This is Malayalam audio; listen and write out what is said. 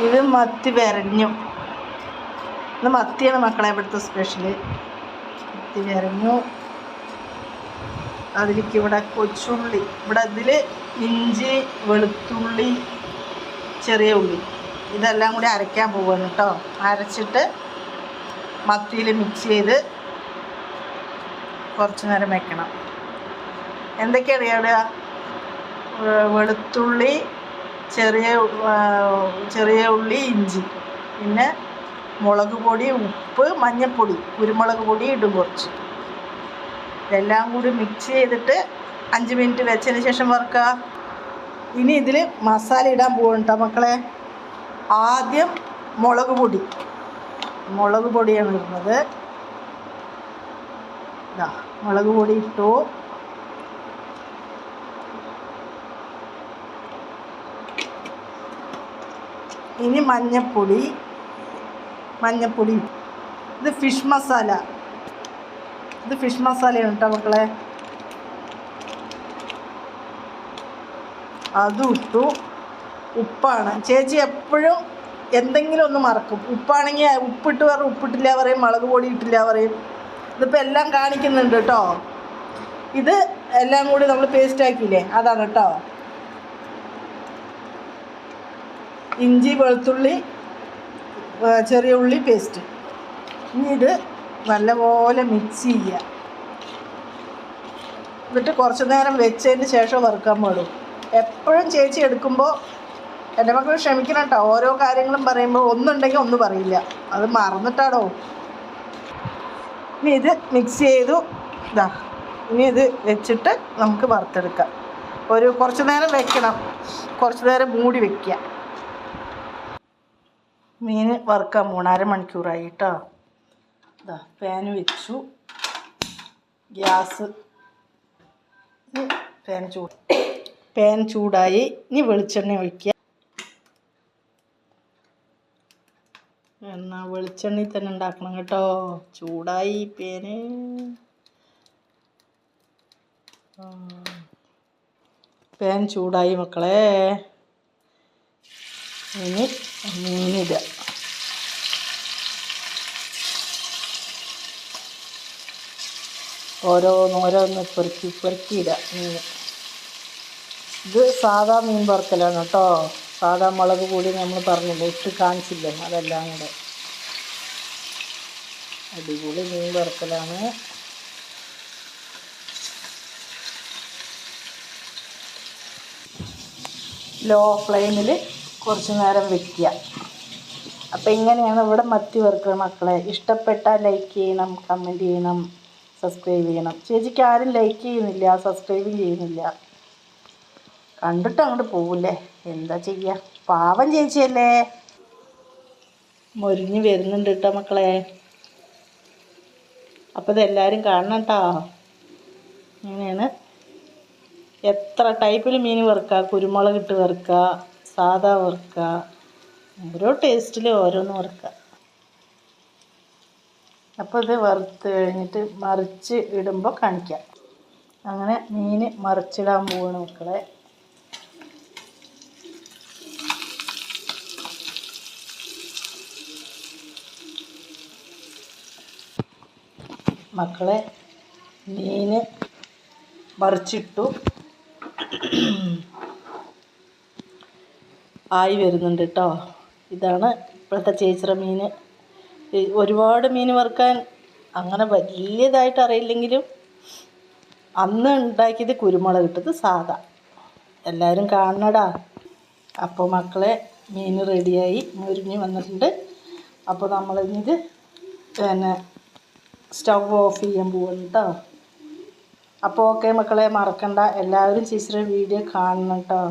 ഇത് മത്തി വരഞ്ഞു. ഇത് മത്തിയാണ് മക്കളെ ഇവിടുത്തെ സ്പെഷ്യല്. മത്തി വരഞ്ഞു. അതിലേക്ക് ഇവിടെ കൊച്ചുള്ളി, ഇവിടെ ഇതിൽ ഇഞ്ചി, വെളുത്തുള്ളി, ചെറിയ ഉള്ളി ഇതെല്ലാം കൂടി അരയ്ക്കാൻ പോവുകയാണ് കേട്ടോ. അരച്ചിട്ട് മത്തിയിൽ മിക്സ് ചെയ്ത് കുറച്ച് നേരം വെക്കണം. എന്തൊക്കെയാണ് ഇടുക? വെളുത്തുള്ളി, ചെറിയ ഉള്ളി, ഇഞ്ചി, പിന്നെ മുളക് പൊടി, ഉപ്പ്, മഞ്ഞൾപ്പൊടി, കുരുമുളക് പൊടി ഇടും കുറച്ച്. ഇതെല്ലാം കൂടി മിക്സ് ചെയ്തിട്ട് 5 മിനിറ്റ് വെച്ചതിന് ശേഷം വറുക്കുക. ഇനി ഇതിൽ മസാല ഇടാൻ പോകണം കേട്ടോ മക്കളെ. ആദ്യം മുളക് പൊടിയാണ് ഇടുന്നത്. മുളക് പൊടി ഇട്ടു. ഇനി മഞ്ഞൾപ്പൊടി. ഇത് ഫിഷ് മസാലയാണ് കേട്ടോ മക്കളെ. അതും ഇട്ടു. ഉപ്പാണ്. ചേച്ചി എപ്പോഴും എന്തെങ്കിലും ഒന്ന് മറക്കും. ഉപ്പാണെങ്കിൽ ഉപ്പിട്ട് പറയും, ഉപ്പിട്ടില്ല പറയും, മുളക് പൊടി ഇട്ടില്ല പറയും. ഇതിപ്പോൾ എല്ലാം കാണിക്കുന്നുണ്ട് കേട്ടോ. ഇത് എല്ലാം കൂടി നമ്മൾ പേസ്റ്റ് ആക്കിയില്ലേ, അതാണ് കേട്ടോ. ഇഞ്ചി, വെളുത്തുള്ളി, ചെറിയ ഉള്ളി പേസ്റ്റ്. ഇനി ഇത് നല്ലപോലെ മിക്സ് ചെയ്യുക. എന്നിട്ട് കുറച്ച് നേരം വെച്ചതിന് ശേഷം വറുക്കാൻ പാടും. എപ്പോഴും ചേച്ചി എടുക്കുമ്പോൾ എൻ്റെ മക്കൾ ക്ഷമിക്കണം കേട്ടോ. ഓരോ കാര്യങ്ങളും പറയുമ്പോൾ ഒന്നുണ്ടെങ്കിൽ ഒന്ന് പറയില്ല, അത് മറന്നിട്ടാടോ. ഇനി ഇത് മിക്സ് ചെയ്തു. ഇനി ഇത് വെച്ചിട്ട് നമുക്ക് വറുത്തെടുക്കാം. കുറച്ച് നേരം വെക്കണം, കുറച്ച് നേരം മൂടി വയ്ക്കുക. മീൻ വറുക്കാൻ പോകണം. 1/2 മണിക്കൂറായി കേട്ടോ. പാന് വെച്ചു. പാൻ ചൂടായി. ഇനി വെളിച്ചെണ്ണ ഒഴിക്കുക. എന്നാൽ വെളിച്ചെണ്ണയിൽ തന്നെ ഉണ്ടാക്കണം കേട്ടോ. ചൂടായി പാന്. പാൻ ചൂടായി മക്കളെ. ഇനി മീനിടുക. ഓരോന്ന് പെറുക്കിയിടുക മീൻ. ഇത് സാധാ മീൻ വറുക്കലാണ് കേട്ടോ. സാധാ മുളക് പൊടി നമ്മൾ പറഞ്ഞില്ലേ, ഇട്ട് കാണിച്ചില്ലേ, അതെല്ലാം കൂടെ അടിപൊളി മീൻ വറുക്കലാണ്. ലോ ഫ്ലെയിമിൽ കുറച്ച് നേരം വയ്ക്കുക. അപ്പോൾ ഇങ്ങനെയാണ് ഇവിടെ മത്തി വറുക്കുക മക്കളെ. ഇഷ്ടപ്പെട്ടാൽ ലൈക്ക് ചെയ്യണം, കമൻറ്റ് ചെയ്യണം, സബ്സ്ക്രൈബ് ചെയ്യണം. ചേച്ചിക്ക് ആരും ലൈക്ക് ചെയ്യുന്നില്ല, സബ്സ്ക്രൈബും ചെയ്യുന്നില്ല. കണ്ടിട്ട് അങ്ങോട്ട് പോവില്ലേ, എന്താ ചെയ്യുക, പാവം ചേച്ചിയല്ലേ. മൊരിഞ്ഞ് വരുന്നുണ്ട് കേട്ടോ മക്കളെ. അപ്പോൾ ഇതെല്ലാവരും കാണണം കേട്ടോ. ഇങ്ങനെയാണ്. എത്ര ടൈപ്പിൽ മീൻ വറുക്കുക, കുരുമുളക് ഇട്ട് വറുക്കുക, സാദാ വറുക്കുക, ഓരോ ടേസ്റ്റിൽ ഓരോന്ന് വറുക്കുക. അപ്പോൾ ഇത് വറുത്ത് കഴിഞ്ഞിട്ട് മറിച്ച് ഇടുമ്പോൾ കാണിക്കാം. അങ്ങനെ മീൻ മറിച്ചിടാൻ പോവാണ് മക്കളെ. മീൻ മറിച്ചിട്ടു. ആയി വരുന്നുണ്ട് കേട്ടോ. ഇതാണ് ഇപ്പോഴത്തെ ചേച്ചിയുടെ മീൻ. ഒരുപാട് മീൻ വറുക്കാൻ അങ്ങനെ വലിയതായിട്ട് അറിയില്ലെങ്കിലും അന്ന് ഉണ്ടാക്കിയത് കുരുമുളക് ഇട്ടത് സാദാ. എല്ലാവരും കാണണടാ. അപ്പോൾ മക്കളെ മീൻ റെഡിയായി മുരിഞ്ഞ് വന്നിട്ടുണ്ട്. അപ്പോൾ നമ്മളിത് സ്റ്റൗ ഓഫ് ചെയ്യാൻ പോവാണ് കേട്ടോ. അപ്പോൾ ഓക്കെ മക്കളെ, മറക്കണ്ട എല്ലാവരും ചേച്ചിയുടെ വീഡിയോ കാണണം കേട്ടോ.